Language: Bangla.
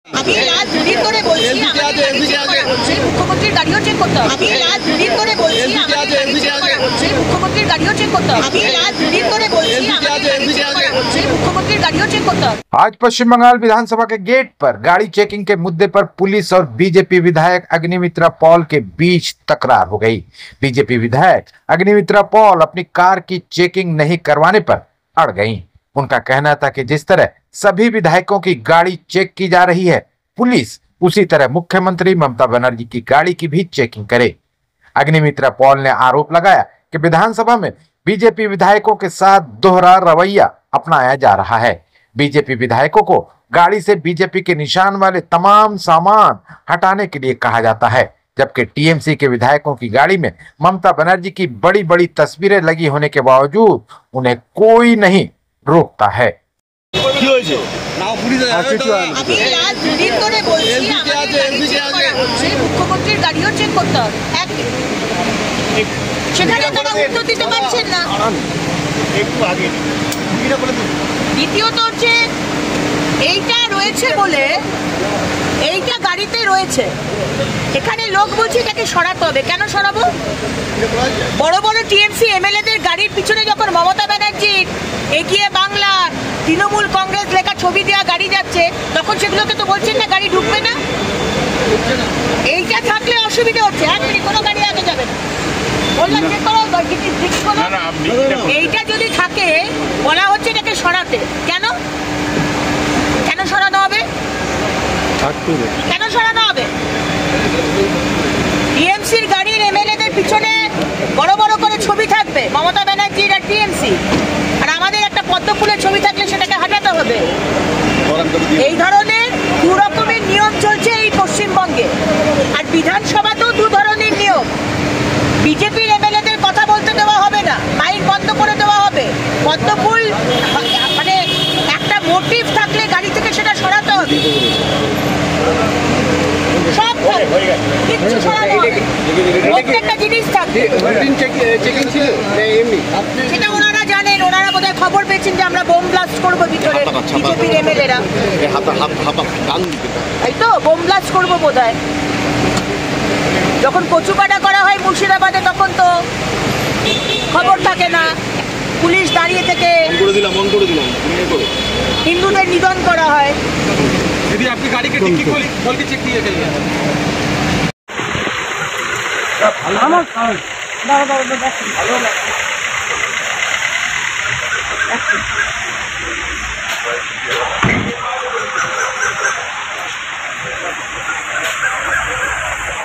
আমি রাত ভিড় করে বলছি মুখ্যমন্ত্রীর গাড়িও চেক করতে হবে। আমি রাত ভিড় করে বলছি মুখ্যমন্ত্রীর গাড়িও চেক করতে হবে। আমি রাত ভিড় করে বলছি मुख्यमंत्री गाड़ियों चेक करता है। आज पश्चिम बंगाल विधानसभा के गेट पर गाड़ी चेकिंग के मुद्दे पर पुलिस और बीजेपी विधायक अग्निमित्रा पॉल के बीच तकरार हो गई। बीजेपी विधायक अग्निमित्रा पॉल अपनी कार की चेकिंग नहीं करवाने पर अड़ गईं। उनका कहना था कि जिस तरह सभी विधायकों की गाड़ी चेक की जा रही है, पुलिस उसी तरह मुख्यमंत्री ममता बनर्जी की गाड़ी की भी चेकिंग करे। अग्निमित्रा पॉल ने आरोप लगाया कि विधानसभा में बीजेपी विधायकों के साथ दोहरा रवैया अपनाया जा रहा है। बीजेपी विधायकों को गाड़ी से बीजेपी के निशान वाले तमाम सामान हटाने के लिए कहा जाता है, जबकि टीएमसी के विधायकों की गाड़ी में ममता बनर्जी की बड़ी बड़ी तस्वीरें लगी होने के बावजूद उन्हें कोई नहीं रोकता है। মুখ্যমন্ত্রীর গাড়িও চেক করতে হবে, সেখানে তারা উত্তর দিতে পারছেন না। দ্বিতীয়ত হচ্ছে এইটা রয়েছে বলে, এইটা গাড়িতে রয়েছে, এখানে লোক বলছে এটাকে সরাতে হবে। কেন সরাবো? বড় বড় টিএমসি এমএলএদের গাড়ির পিছনে যখন মমতা ব্যানার্জির এগিয়ে বাংলা তৃণমূল কংগ্রেস লেখা ছবি দেওয়া গাড়ি যাচ্ছে, তখন সেগুলোকে তো বলছেন না গাড়ি ঢুকবে না। এইটা থাকলে অসুবিধা হচ্ছে, এক মিনিট কোনো গাড়ি আগে যাবে না। এইটা যদি থাকে, বলা হচ্ছে এটাকে সরাতে। কেন কেন সরানো হবে? কেন সরানো হবে? টিএমসির গাড়ির এমএলএদের পিছনে বড় বড় করে ছবি থাকবে মমতা ব্যানার্জির আর টিএমসি, আর আমাদের একটা পদ্ম ফুলের ছবি থাকলে সেটাকে হাঁটাতে হবে। এই ধরনের দু রকমের নিয়ম চলছে এই পশ্চিমবঙ্গে। আর বিধানসভাতেও দু ধরনের নিয়ম। বিজেপির এমএলএদের কথা বলতে দেওয়া হবে না, মাইক বন্ধ করে দেওয়া হবে। পদ্ম ফুল মানে একটা মোটিভ থাকলে গাড়ি থেকে সেটা সরাতে হবে। সব কিছু সরানো হবে, প্রত্যেকটা জিনিস থাকবে। সেটা ওনারা জানেন, ওনারা বোধহয় খবর পেয়েছেন যে আমরা বোম ব্লাস্ট করবো ভিতরে, বিজেপির এমএলএরা। তাই তো বোম ব্লাস্ট করবো বোধহয়। যখন কচুকাটা করা হয় মুর্শিদাবাদে, তখন তো খবর থাকে না, পুলিশ দাঁড়িয়ে থেকে হিন্দুদের নিধন করা হয়। यदि आपकी गाड़ी के डिक्की खोल के चेक किए गए हैं।